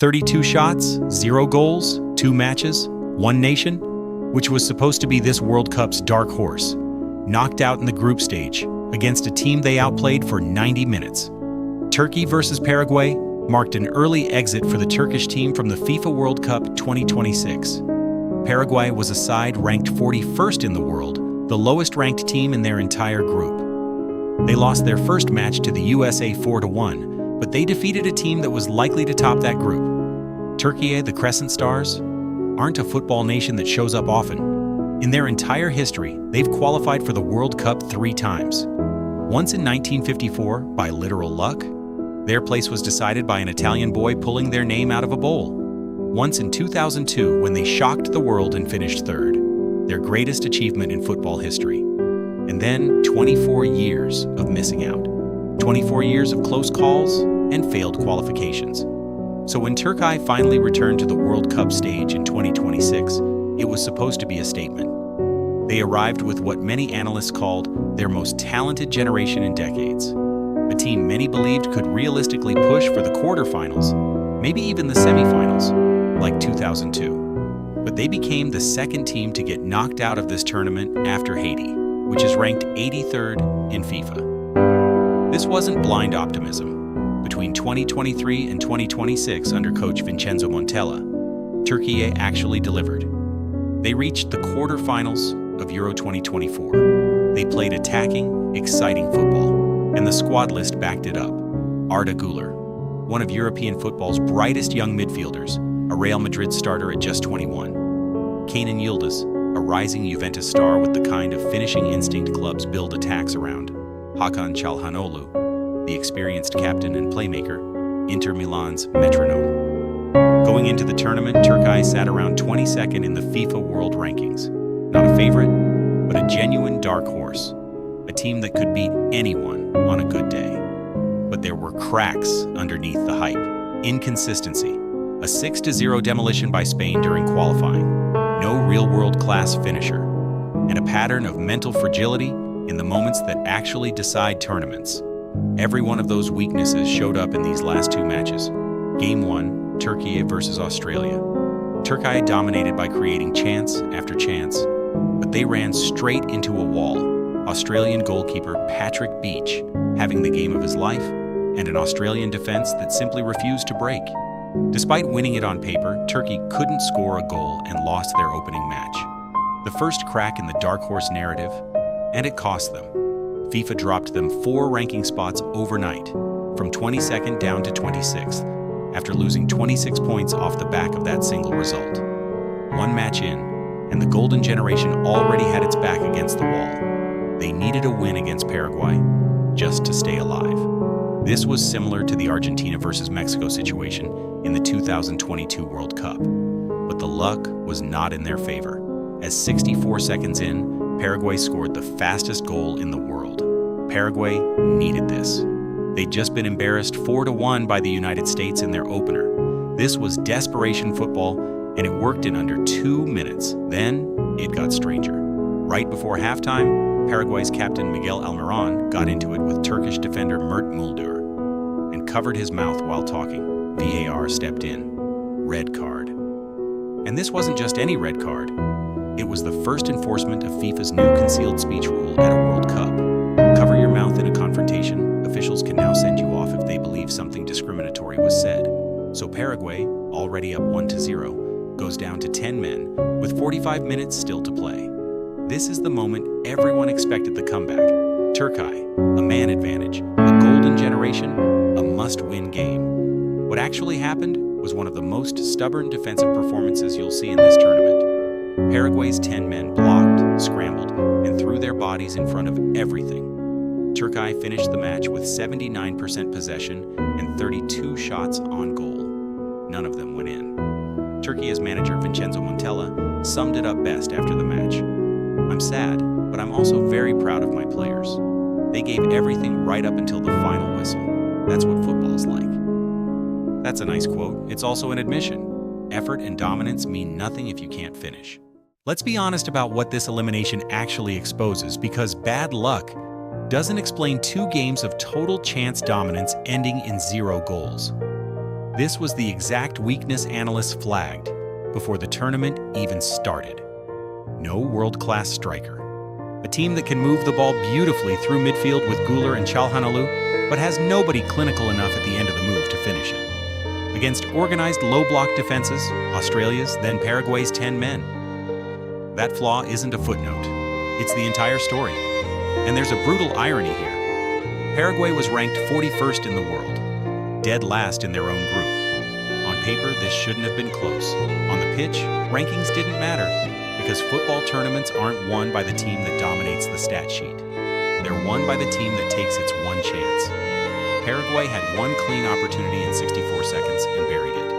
32 shots, 0 goals, 2 matches, 1 nation, which was supposed to be this World Cup's dark horse, knocked out in the group stage against a team they outplayed for 90 minutes. Turkey versus Paraguay marked an early exit for the Turkish team from the FIFA World Cup 2026. Paraguay was a side ranked 41st in the world, the lowest-ranked team in their entire group. They lost their first match to the USA 4-1, but they defeated a team that was likely to top that group. Türkiye, the Crescent Stars, aren't a football nation that shows up often. In their entire history, they've qualified for the World Cup 3 times. Once in 1954, by literal luck, their place was decided by an Italian boy pulling their name out of a bowl. Once in 2002, when they shocked the world and finished 3rd, their greatest achievement in football history. And then 24 years of missing out. 24 years of close calls and failed qualifications. So when Turkey finally returned to the World Cup stage in 2026, it was supposed to be a statement. They arrived with what many analysts called their most talented generation in decades. A team many believed could realistically push for the quarterfinals, maybe even the semifinals, like 2002. But they became the second team to get knocked out of this tournament after Haiti, which is ranked 83rd in FIFA. This wasn't blind optimism. Between 2023 and 2026 under coach Vincenzo Montella, Türkiye actually delivered. They reached the quarterfinals of Euro 2024. They played attacking, exciting football, and the squad list backed it up. Arda Güler, one of European football's brightest young midfielders, a Real Madrid starter at just 21. Kenan Yıldız, a rising Juventus star with the kind of finishing instinct clubs build attacks around. Hakan Çalhanoğlu, the experienced captain and playmaker, Inter Milan's metronome. Going into the tournament, Turkey sat around 22nd in the FIFA World Rankings. Not a favorite, but a genuine dark horse. A team that could beat anyone on a good day. But there were cracks underneath the hype. Inconsistency. A 6-0 demolition by Spain during qualifying. No real world-class finisher. And a pattern of mental fragility in the moments that actually decide tournaments. Every one of those weaknesses showed up in these last 2 matches. Game 1, Türkiye versus Australia. Türkiye dominated by creating chance after chance, but they ran straight into a wall. Australian goalkeeper Patrick Beach having the game of his life, and an Australian defense that simply refused to break. Despite winning it on paper, Turkey couldn't score a goal and lost their opening match. The first crack in the dark horse narrative, and it cost them. FIFA dropped them 4 ranking spots overnight, from 22nd down to 26th, after losing 26 points off the back of that single result. 1 match in, and the golden generation already had its back against the wall. They needed a win against Paraguay just to stay alive. This was similar to the Argentina versus Mexico situation in the 2022 World Cup. But the luck was not in their favor. As 64 seconds in, Paraguay scored the fastest goal in the world. Paraguay needed this. They'd just been embarrassed 4-1 by the United States in their opener. This was desperation football, and it worked in under 2 minutes. Then it got stranger. Right before halftime, Paraguay's captain Miguel Almiron got into it with Turkish defender Mert Muldur and covered his mouth while talking. VAR stepped in. Red card. And this wasn't just any red card. It was the first enforcement of FIFA's new concealed speech rule at a World Cup. Cover your mouth in a confrontation. Officials can now send you off if they believe something discriminatory was said. So Paraguay, already up 1-0, goes down to 10 men with 45 minutes still to play. This is the moment everyone expected the comeback. Turkey, a man advantage, a golden generation, a must-win game. What actually happened was one of the most stubborn defensive performances you'll see in this tournament. Paraguay's 10 men blocked, scrambled, and threw their bodies in front of everything. Turkey finished the match with 79% possession and 32 shots on goal. None of them went in. Turkey's manager Vincenzo Montella summed it up best after the match. "I'm sad, but I'm also very proud of my players. They gave everything right up until the final whistle. That's what football is like." That's a nice quote. It's also an admission. Effort and dominance mean nothing if you can't finish. Let's be honest about what this elimination actually exposes, because bad luck doesn't explain 2 games of total chance dominance ending in 0 goals. This was the exact weakness analysts flagged before the tournament even started. No world-class striker. A team that can move the ball beautifully through midfield with Güler and Çalhanoğlu, but has nobody clinical enough at the end of the move to finish it. Against organized low-block defenses, Australia's, then Paraguay's 10 men. That flaw isn't a footnote. It's the entire story. And there's a brutal irony here. Paraguay was ranked 41st in the world, dead last in their own group. On paper, this shouldn't have been close. On the pitch, rankings didn't matter, because football tournaments aren't won by the team that dominates the stat sheet. They're won by the team that takes its one chance. Paraguay had one clean opportunity in 64 seconds and buried it.